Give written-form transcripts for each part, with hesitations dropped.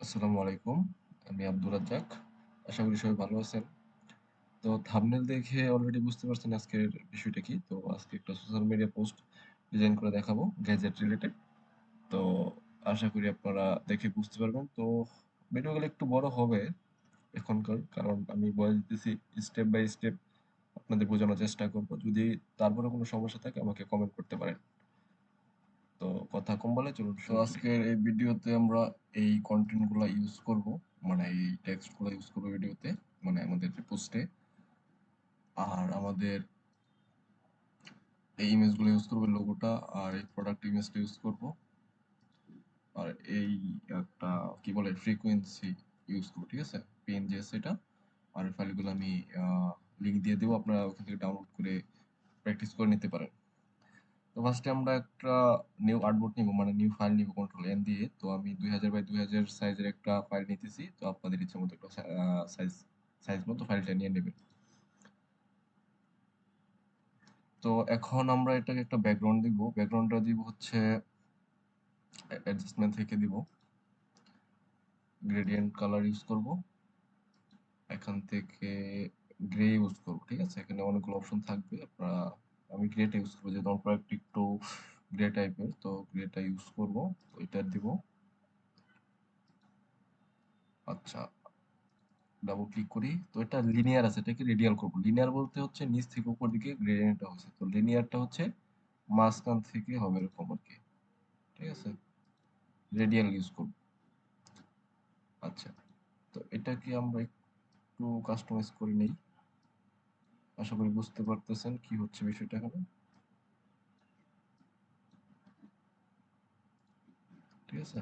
আসসালামু আলাইকুম। আমি আব্দুর রাজ্জাক। আশা করি সবাই ভালো আছেন। তো থাম্বনেল দেখে অলরেডি বুঝতে পারছেন আজকের বিষয়টা কি। তো আজকে একটা সোশ্যাল মিডিয়া পোস্ট ডিজাইন করে দেখাবো গ্যাজেট রিলেটেড। তো আশা করি আপনারা দেখে বুঝতে পারবেন। তো ভিডিওগুলো একটু বড় হবে এখনকার, কারণ আমি বলে দিতেছি স্টেপ বাই স্টেপ আপনাদের বোঝানোর চেষ্টা করব। যদি তারপরে কোনো সমস্যা থাকে আমাকে কমেন্ট করতে পারেন। তো কথা কম বলে চলুন শুরু করি। আজকের এই ভিডিওতে আমরা এই কন্টেন্ট গুলা ইউজ করব, মানে এই টেক্সট গুলা ইউজ করবো ভিডিওতে, মানে আমাদের পোস্টে। আর আমাদের এই ইমেজ গুলো ইউজ করবো, লোগোটা আর এই প্রোডাক্ট ইমেজটা ইউজ করব। আর এই একটা কি বলে ফ্রিকোয়েন্সি ইউজ করবো, ঠিক আছে, পিএনজি আছে এটা। আর ফাইলগুলো আমি লিংক দিয়ে দেবো, আপনারা ওখান থেকে ডাউনলোড করে প্র্যাকটিস করে নিতে পারেন। তো ফার্স্টে আমরা একটা নিউ আর্টবোর্ড নিব, মানে নিউ ফাইল নিব কন্ট্রোল এন দিয়ে। তো আমি 2000 বাই 2000 সাইজের একটা ফাইল নিতেছি। তো আপনাদের ইচ্ছা মতো একটা সাইজ সাইজ মতো ফাইলটা নিয়ে নেবেন। তো এখন আমরা এটাকে একটা ব্যাকগ্রাউন্ড দিব। ব্যাকগ্রাউন্ডটা দিব হচ্ছে অ্যাডজাস্টমেন্ট থেকে দিব, গ্রেডিয়েন্ট কালার ইউজ করব। এখান থেকে গ্রে ইউজ করব, ঠিক আছে। এখানে অনেকগুলো অপশন থাকবে, আপনারা আমি গ্রেটা ইউজ করবো, যেহেতু আমার প্রোডাক্ট একটু গ্রে টাইপের, তো গ্রেটা ইউজ করব। তো এটা দিব। আচ্ছা, ডাবল ক্লিক করি। তো এটা লিনিয়ার আছে, এটাকে রেডিয়াল করব। লিনিয়ার বলতে হচ্ছে নিচ থেকে উপর দিকে গ্রেডিয়েন্টটা হচ্ছে, তো লিনিয়ারটা হচ্ছে মাঝখান থেকে হবে এরকম আর কি, ঠিক আছে। রেডিয়াল ইউজ করব। আচ্ছা, তো এটাকে আমরা একটু কাস্টমাইজ করে নেই। আশা করি বুঝতে পারতেছেন কি হচ্ছে বিষয়টা এখানে, ঠিক আছে।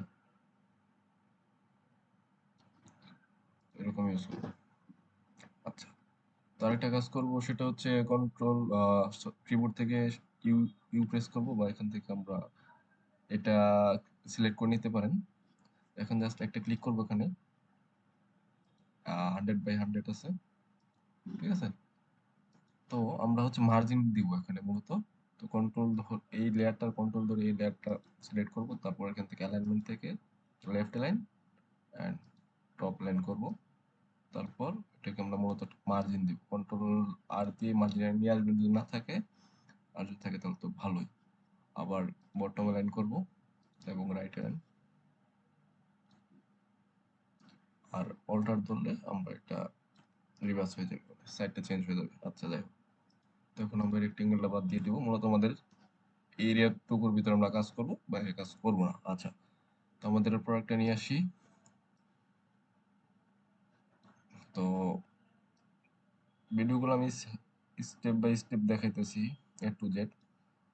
এরকম ইউজ করব। আচ্ছা, তো আরেকটা কাজ করব, সেটা হচ্ছে কন্ট্রোল কিবোর্ড থেকে ইউ ইউ প্রেস করব, বা এখান থেকে আমরা এটা সিলেক্ট করে নিতে পারেন। এখন জাস্ট একটা ক্লিক করব, এখানে 100 বাই 100 আছে, ঠিক আছে। তো আমরা হচ্ছে মার্জিন দিব এখানে মূলত। তো কন্ট্রোল এই লেয়ারটার কন্ট্রোল ধরে এই লেয়ারটা সিলেক্ট করব, তারপর এখান থেকে অ্যালাইনমেন্ট থেকে left line and top line করব। তারপর এটাকে আমরা মূলত মার্জিন দিব, কন্ট্রোল আর দিয়ে মার্জিন নিয়ে আসবেন যদি না থাকে, আর যদি থাকে তাহলে তো ভালোই। আবার বটম লাইন করব এবং রাইট লাইন, আর অল্টার ধরলে আমরা এটা রিভার্স হয়ে যাবে, সাইডটা চেঞ্জ হয়ে যাবে। আচ্ছা, যাই হোক। তো এখন আমরা রেক্টেঙ্গেলটা বাদ দিয়ে দিব, মূলত আমাদের এরিয়া টুকুর ভিতরে আমরা কাজ করব, বাইরে কাজ করব না। আচ্ছা, তো আমাদের প্রোডাক্টটা নিয়ে আসি। তো ভিডিওগুলো আমি স্টেপ বাই স্টেপ দেখাইতেছি, এ টু জেড।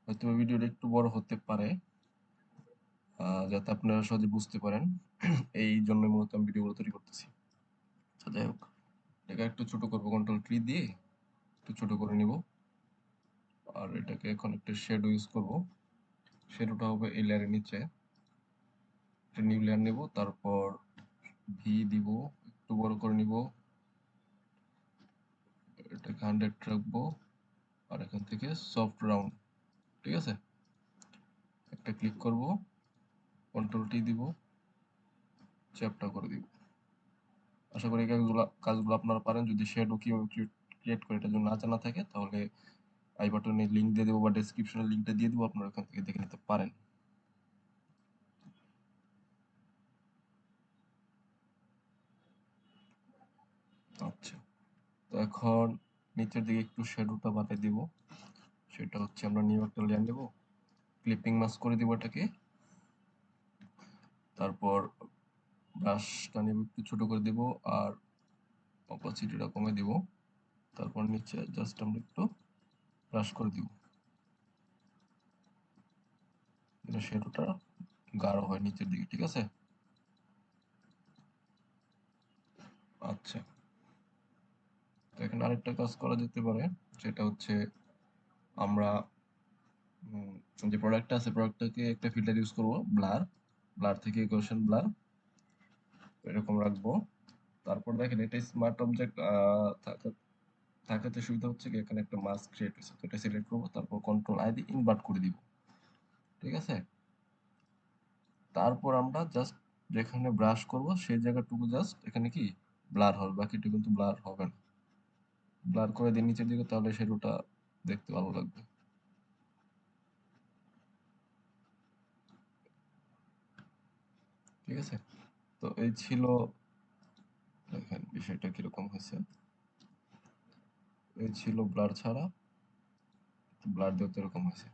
হয়তো ভিডিওটা একটু বড় হতে পারে, যাতে আপনারা সহজে বুঝতে পারেন। এই জন্য মূলত আমি ভিডিওগুলো তৈরি করতেছি। আচ্ছা, যাই হোক, এটাকে একটু ছোট করবো, কন্ট্রোল ট্রি দিয়ে একটু ছোট করে নিব। আর এটাকে এখন একটা শ্যাডো ইউজ করব। শ্যাডোটা হবে এই লেয়ারের নিচে। একটা নিউ লেয়ার নেব, তারপর ভি দিব, একটু বড় করে নিব, এটাকে 100 রাখবো। আর এখান থেকে সফট রাউন্ড, ঠিক আছে। একটা ক্লিক করব, কন্ট্রোল টি দিব, চ্যাপটা করে দিব। আশা করি এই কাজগুলো আপনারা পারেন। যদি শ্যাডো কিভাবে ক্রিয়েট করে এটা যদি না জানা থাকে, তাহলে আই বাটনে লিংক দিয়ে দেবো বা ডেসক্রিপশনে লিংকটা দিয়ে দেবো, আপনারা ওখান থেকে দেখে নিতে পারেন। আচ্ছা, তো এখন নিচের দিকে একটু শ্যাডোটা বাড়িয়ে দিব। সেটা হচ্ছে আমরা নিউ একটা লেয়ার নেব, ক্লিপিং মাস্ক করে দিব এটাকে। তারপর ব্রাশটা নেব, একটু ছোট করে দিব, আর অপাসিটিটা কমে দিব। তারপর নিচে জাস্ট আমরা একটু ব্রাশ করে দিব, যেন শ্যাডোটা গাঢ় হয় নিচের দিকে, ঠিক আছে। আচ্ছা, তো এখানে আরেকটা কাজ করা যেতে পারে, সেটা হচ্ছে আমরা যে প্রোডাক্টটা আছে, প্রোডাক্টটাকে একটা ফিল্টার ইউজ করব, ব্লার। ব্লার থেকে গসিয়ান ব্লার এরকম রাখবো। তারপর দেখেন এটা স্মার্ট অবজেক্ট থাকাতে সুবিধা হচ্ছে কি, এখানে একটা মাস্ক ক্রিয়েট হয়েছে, তো এটা সিলেক্ট করবো, তারপর কন্ট্রোল আই দিয়ে ইনভার্ট করে দিব, ঠিক আছে। তারপর আমরা জাস্ট যেখানে ব্রাশ করব সেই জায়গাটুকু জাস্ট এখানে কি ব্লার হবে, বাকিটা কিন্তু ব্লার হবে না। ব্লার করে দিই নিচের দিকে, তাহলে শ্যাডোটা দেখতে ভালো লাগবে। ঠিক আছে, তো এই ছিল, দেখেন বিষয়টা কিরকম হয়েছে। এই ছিল ব্লার ছাড়া, ব্লার দিয়েও তো এরকম হয়েছে।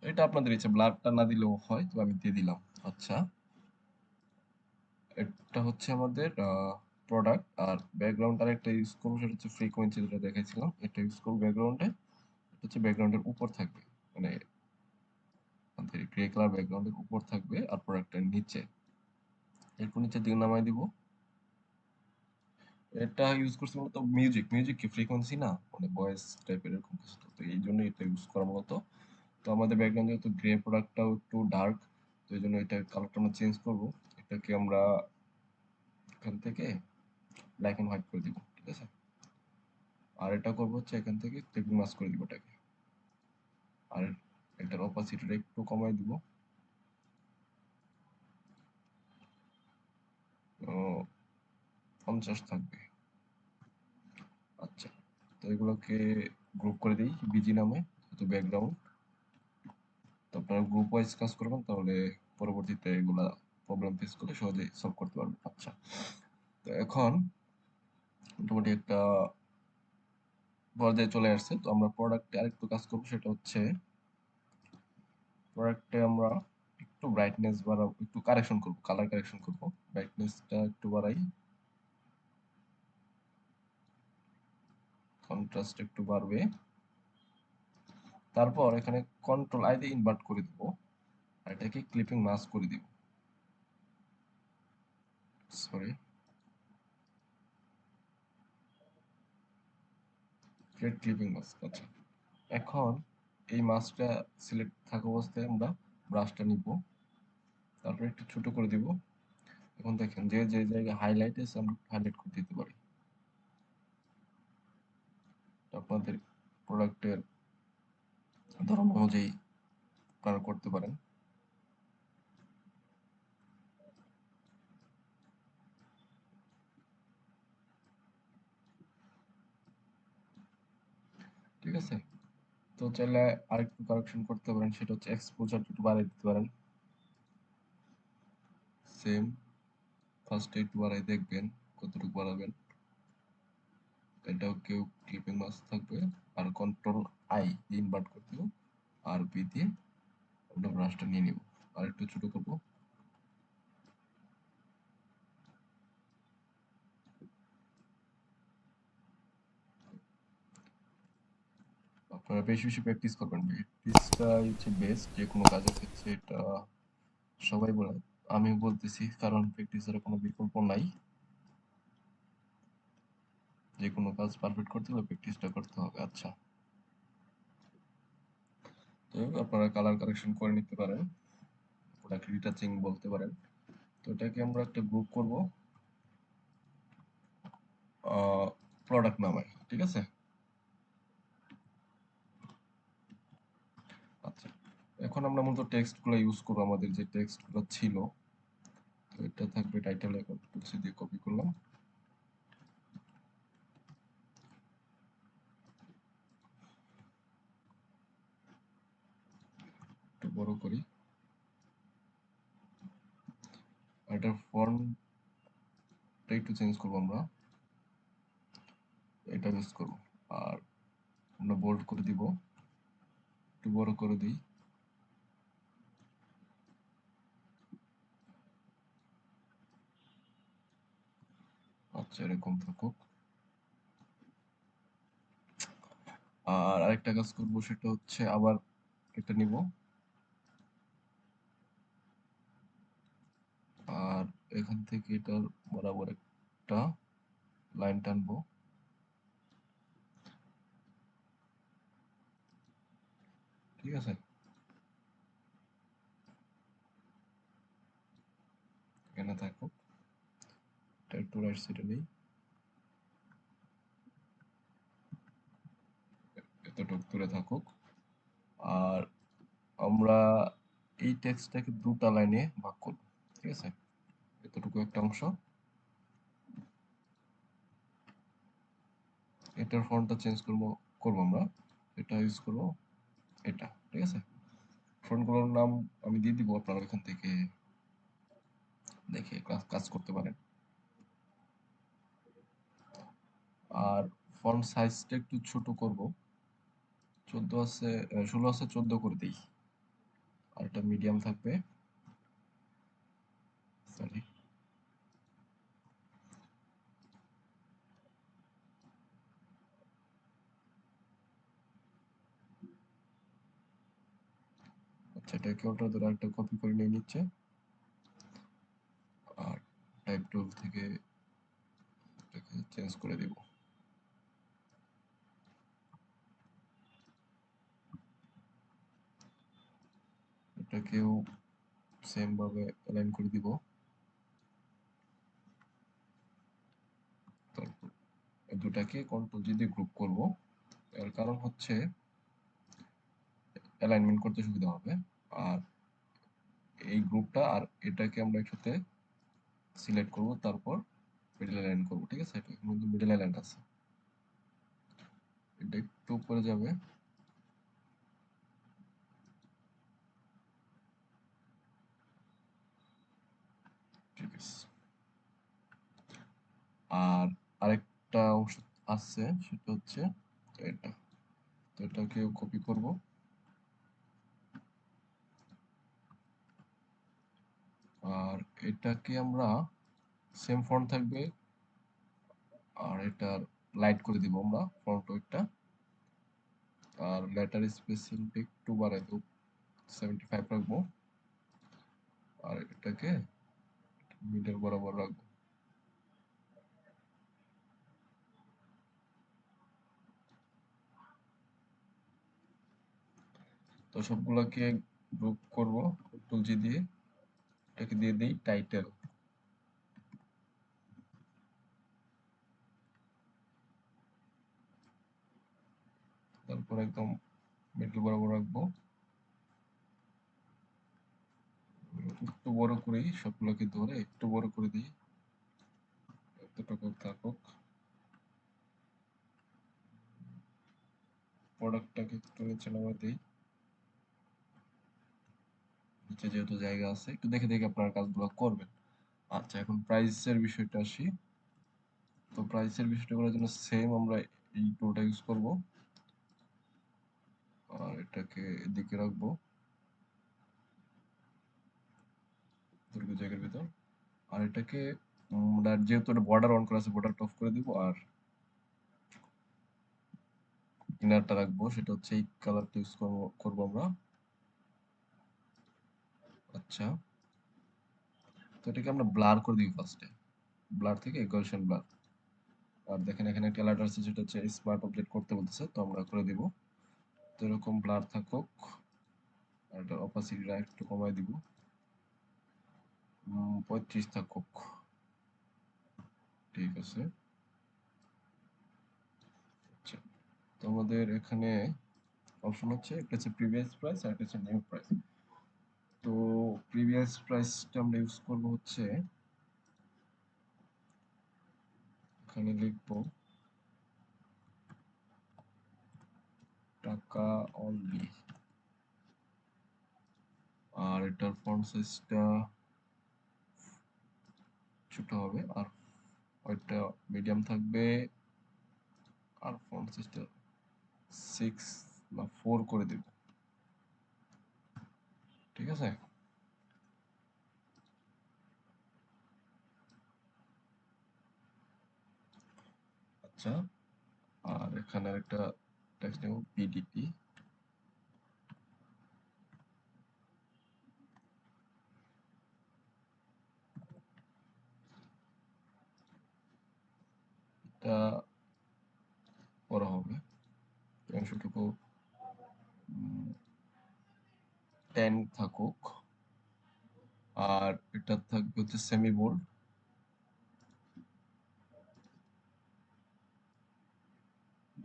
এটা আপনাদের ইচ্ছে, ব্লারটা না দিলেও হয়, তো আমি দিয়ে দিলাম। আচ্ছা, এটা হচ্ছে আমাদের প্রোডাক্ট। আর ব্যাকগ্রাউন্ড আর একটা ইউজ করবো, সেটা হচ্ছে ফ্রিকোয়েন্সি, যেটা দেখাইছিলাম, এটা ইউজ করবো ব্যাকগ্রাউন্ডে। এটা হচ্ছে ব্যাকগ্রাউন্ডের উপর থাকবে, মানে আমাদের গ্রে কালার ব্যাকগ্রাউন্ডের উপর থাকবে, আর প্রোডাক্টের নিচে, একটু নিচের দিকে নামাই দিব। এটা ইউজ করছি মূলত মিউজিক, মিউজিক কি ফ্রিকোয়েন্সি না, মানে ভয়েস টাইপের এরকম কিছু, তো এই জন্য এটা ইউজ করা মূলত। তো আমাদের ব্যাকগ্রাউন্ড যেহেতু গ্রে, প্রোডাক্টটাও একটু ডার্ক, তো এই জন্য এটা কালারটা আমরা চেঞ্জ করবো। এটাকে আমরা এখান থেকে ব্ল্যাক এন্ড হোয়াইট করে দিব, ঠিক আছে। আর এটা করবো হচ্ছে এখান থেকে ক্লিপিং মাস্ক করে দিব এটাকে। আর এটার অপাসিটিটা একটু কমাই দিব, 50 থাকবে। আচ্ছা, তো এগুলোকে গ্রুপ করে দিই বিজি নামে, যেহেতু ব্যাকগ্রাউন্ড। তো আপনারা গ্রুপ ওয়াইজ কাজ করবেন, তাহলে পরবর্তীতে এগুলা প্রবলেম ফেস করলে সহজেই সলভ করতে পারবেন। আচ্ছা, তো এখন মোটামুটি একটা পর্যায়ে চলে আসছে। তো আমরা প্রোডাক্টে আরেকটু কাজ করবো, সেটা হচ্ছে প্রোডাক্টে আমরা একটু ব্রাইটনেস বাড়াবো, একটু কারেকশন করবো, কালার কারেকশন করবো। ব্রাইটনেসটা একটু বাড়াই, কন্ট্রাস্ট একটু বাড়বে। তারপর এখানে কন্ট্রোল আই দিয়ে ইনভার্ট করে দিব, আর এটাকে ক্লিপিং মাস্ক করে দিব। Sorry, create clipping mask. আচ্ছা, এখন এই মাস্কটা সিলেক্ট থাকা অবস্থায় আমরা ব্রাশটা নিব, তারপর একটু ছোট করে দিব। এখন দেখেন যে যে জায়গায় হাইলাইট আছে আমরা হাইলাইট করে দিতে পারি। আপনাদের প্রোডাক্টের ধরন অনুযায়ী আপনারা করতে পারেন। ঠিক আছে, তো চাইলে আরেকটু কারেকশন করতে পারেন, সেটা হচ্ছে এক্সপোজার একটু বাড়াই দিতে পারেন। সেম, ফার্স্টে একটু বাড়াই দেখবেন কতটুকু বাড়াবেন। এটাও কেউ ক্লিপিং মাস্ক থাকবে। আর কন্ট্রোল আই দিয়ে ইনভার্ট করে দিব, আর বি দিয়ে আমরা ব্রাশটা নিয়ে নিব, আর একটু ছোট করব। আপনারা বেশি বেশি প্র্যাকটিস করবেন, প্র্যাকটিসটাই হচ্ছে বেস্ট যে কোনো কাজের ক্ষেত্রে, এটা সবাই বলে, আমি বলতেছি, কারণ প্র্যাকটিসের কোনো বিকল্প নাই। যে কোনো কাজ পারফেক্ট করতে হলে প্র্যাকটিসটা করতে হবে। আচ্ছা, তো আপনারা কালার কারেকশন করে নিতে পারেন, ওটাকে রিটাচিং বলতে পারেন। তো এটাকে আমরা একটা গ্রুপ করব প্রোডাক্ট নামে, ঠিক আছে। আচ্ছা, এখন আমরা মূলত টেক্সটগুলো ইউজ করবো, আমাদের যে টেক্সটগুলো ছিল। তো এটা থাকবে টাইটেল, এখন টুলসি দিয়ে কপি করলাম, একটু বড় করি। আর এটার ফন্টটা একটু চেঞ্জ করবো, আমরা এটা ইউজ করবো। আর আমরা বোল্ড করে দিব, একটু বড় করে দিই। আচ্ছা, এরকম থাকুক। আর আরেকটা কাজ করবো, সেটা হচ্ছে আবার এটা নিব, আর এখান থেকে এটার বরাবর একটা লাইন টানবো। ঠিক আছে, এখানে থাকুক। এটা একটু রাইট সাইডে নেই, এতটুকু দূরে থাকুক। আর আমরা এই টেক্সটটাকে দুটা লাইনে ভাগ করব। ঠিক আছে, এতটুকু একটা অংশ। এটার ফন্টটা চেঞ্জ করবো আমরা, এটা ইউজ করবো, এটা ঠিক আছে। ফন্টগুলোর নাম আমি দিয়ে দিব, আপনারা এখান থেকে দেখে কাজ করতে পারেন। আর ফন্ট সাইজটা একটু ছোট করব, 14 আছে, 16 আছে, 14 করে দিই। আর এটা মিডিয়াম থাকবে, সরি। আচ্ছা, এটাকে ওটা ধরে একটা কপি করে নিয়ে নিচ্ছে, আর টাইপ টুল থেকে এটাকে চেঞ্জ করে দিব। এটাকেও সেম ভাবে অ্যালাইন করে দিব। তারপর এই দুটাকে কন্ট্রোল জি দিয়ে গ্রুপ করব, এর কারণ হচ্ছে অ্যালাইনমেন্ট করতে সুবিধা হবে। আর এই গ্রুপটা আর এটাকে আমরা একসাথে সিলেক্ট করব, তারপর মিডল অ্যালাইন করব, ঠিক আছে। এটা কিন্তু মিডল অ্যালাইন আছে, এটা একটু উপরে যাবে। ঠিক আছে। আর আরেকটা অংশ আছে, সেটা হচ্ছে এটা। তো এটাকেও কপি করব, আর এটাকে আমরা সেম ফন্ট থাকবে, আর এটার লাইট করে দিব আমরা ফন্ট ওয়েটটা। আর লেটার স্পেসিংটা একটু বাড়াই দেব, 75 রাখবো। আর এটাকে মিডল বরাবর রাখবো। তো সবগুলোকে গ্রুপ করব কন্ট্রোল জি দিয়ে, এটাকে দিয়ে দিই টাইটেল। তারপর একদম মিডল বরাবর রাখবো, একটু বড় করেই সবগুলোকে ধরে একটু বড় করে দিই, এতটুকু থাকুক। প্রোডাক্টটাকে একটু নিচে নামাই দিই, নিচে যেহেতু জায়গা আছে, একটু দেখে দেখে আপনারা কাজগুলো করবেন। আচ্ছা, এখন প্রাইসের বিষয়টা আসি। তো প্রাইসের বিষয়টা করার জন্য সেম আমরা এই টুলটা ইউজ করব, আর এটাকে এদিকে রাখবো দুটো জায়গার ভিতর। আর এটাকে যেহেতু এটা বর্ডার অন করা আছে, বর্ডারটা অফ করে দিব। আর ইনারটা রাখবো, সেটা হচ্ছে এই কালারটা ইউজ করবো আমরা। আচ্ছা, তো এটাকে আমরা ব্লার করে দিব ফার্স্টে, ব্লার থেকে ইকুয়েশন ব্লার। আর দেখেন এখানে একটা অ্যালার্ট আছে, যেটা হচ্ছে স্মার্ট অবজেক্ট করতে বলতেছে, তো আমরা করে দিব। তো এরকম ব্লার থাকুক, আর এটার অপাসিটিটা একটু কমাই দিব, 35 থাকুক। ঠিক আছে। আচ্ছা, তো আমাদের এখানে অপশন হচ্ছে, একটা হচ্ছে প্রিভিয়াস প্রাইস আর একটা হচ্ছে নিউ প্রাইস। তো প্রিভিয়াস প্রাইসটা আমরা ইউজ করবো হচ্ছে, এখানে লিখবো টাকা অনলি। আর এটার ফন্ট সাইজটা ছোট হবে, আর ওইটা মিডিয়াম থাকবে। আর ফন্ট সাইজটা 6 বা 4 করে দেব, ঠিক আছে। আচ্ছা, আর এখানে একটা টেক্সট নেব পিডিপি। এটা বড় হবে, এই অংশটুকু 10 থাকুক। আর এটা থাকবে হচ্ছে সেমি বোল্ড,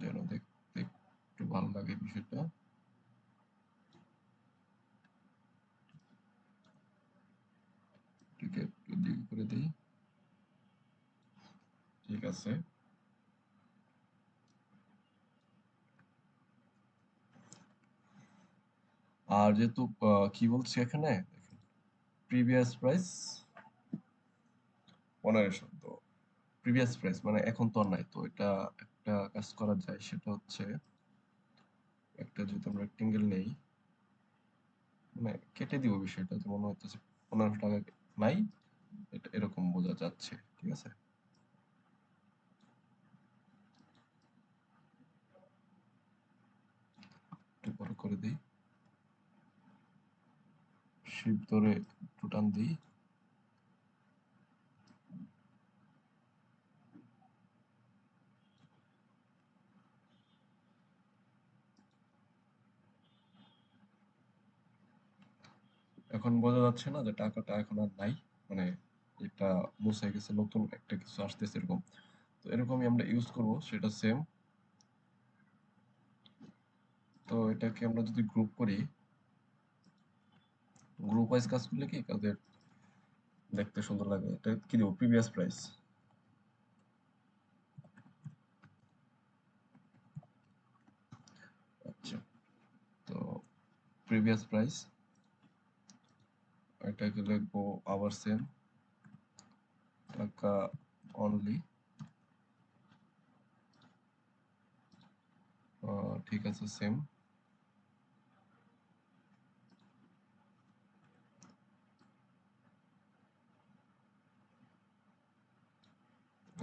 যেন দেখতে একটু ভালো লাগে বিষয়টা। করে দিই। ঠিক আছে। আর যেহেতু কি বলছি এখানে, প্রিভিয়াস প্রাইস 1500, তো প্রিভিয়াস প্রাইস মানে এখন তো আর নাই, তো এটা একটা কাজ করা যায়, সেটা হচ্ছে একটা যদি আমরা রেক্টেঙ্গেল নেই, মানে কেটে দিব বিষয়টা, যে মনে হচ্ছে 1500 টাকা নাই, এটা এরকম বোঝা যাচ্ছে। ঠিক আছে, একটু বড় করে দিই, শিপ ধরে একটু টান দিই। এখন বোঝা যাচ্ছে না যে টাকাটা এখন আর নাই, মানে এটা মুছে গেছে, নতুন একটা কিছু আসতেছে এরকম। তো এরকমই আমরা ইউজ করব, সেটা সেম। তো এটাকে আমরা যদি গ্রুপ করি, গ্রুপ ওয়াইজ কাজ করলে কি কাদের দেখতে সুন্দর লাগে। এটা কি দেবো, প্রিভিয়াস প্রাইস। আচ্ছা, তো প্রিভিয়াস প্রাইস, এটাকে লিখবো আবার সেম, টাকা অনলি। ঠিক আছে, সেম।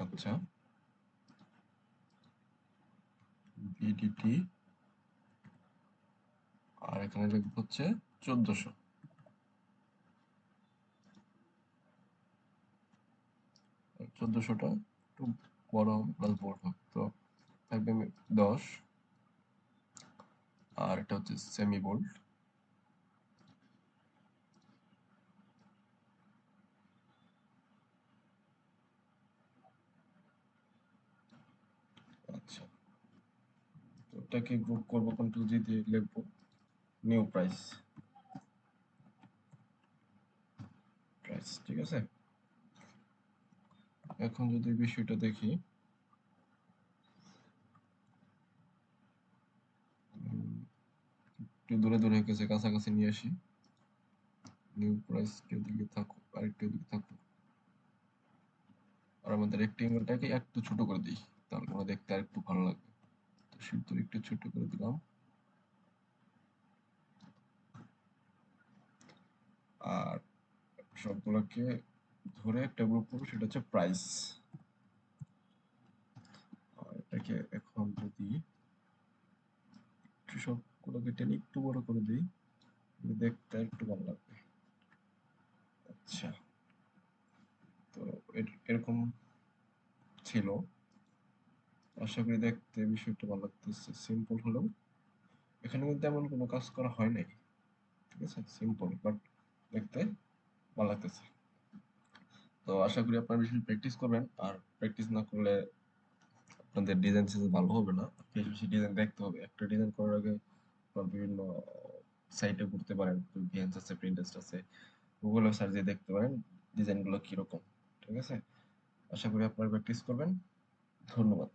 আচ্ছা, বিডিটি, আর এখানে লিখবো হচ্ছে 1400। 1400টা একটু বড় হবে, প্লাস বোল্ড হবে, তো থাকবে 10। আর এটা হচ্ছে সেমি বোল্ড। আচ্ছা, তো এটাকে গ্রুপ করবো, কন্ট্রোল জি দিয়ে লিখবো নিউ প্রাইস। প্রাইস, ঠিক আছে। এখন যদি বিষয়টা দেখি, একটু দূরে দূরে হয়ে গেছে, কাছাকাছি নিয়ে আসি। নিউ প্রাইস কে দিকে থাকুক, আরেকটু দিকে থাকুক, আর আমাদের রেক্টেঙ্গেলটাকে একটু ছোট করে দিই, তাহলে আমরা দেখতে আর একটু ভালো লাগবে। তো শুধু একটু ছোট করে দিলাম। আর সবগুলোকে ধরে একটা গ্রুপ করবো, সেটা হচ্ছে প্রাইস। আর এটাকে এখন যদি একটু সবগুলোকে টেনে একটু বড় করে দিই, দেখতে একটু ভালো লাগবে। আচ্ছা, তো এরকম ছিল। আশা করি দেখতে বিষয়টা ভালো লাগতেছে, সিম্পল হলেও এখানে কিন্তু তেমন কোনো কাজ করা হয় নাই। ঠিক আছে, সিম্পল বাট দেখতে ভালো লাগতেছে। তো আশা করি আপনারা বেশি প্র্যাকটিস করবেন, আর প্র্যাকটিস না করলে আপনাদের ডিজাইন সেন্স ভালো হবে না। বেশি বেশি ডিজাইন দেখতে হবে। একটা ডিজাইন করার আগে আপনার বিভিন্ন সাইটে ঘুরতে পারেন, behance আছে, প্রিন্টারেস্ট আছে, গুগলে সার্চ দিয়ে দেখতে পারেন ডিজাইনগুলো কিরকম। ঠিক আছে, আশা করি আপনারা প্র্যাকটিস করবেন। ধন্যবাদ।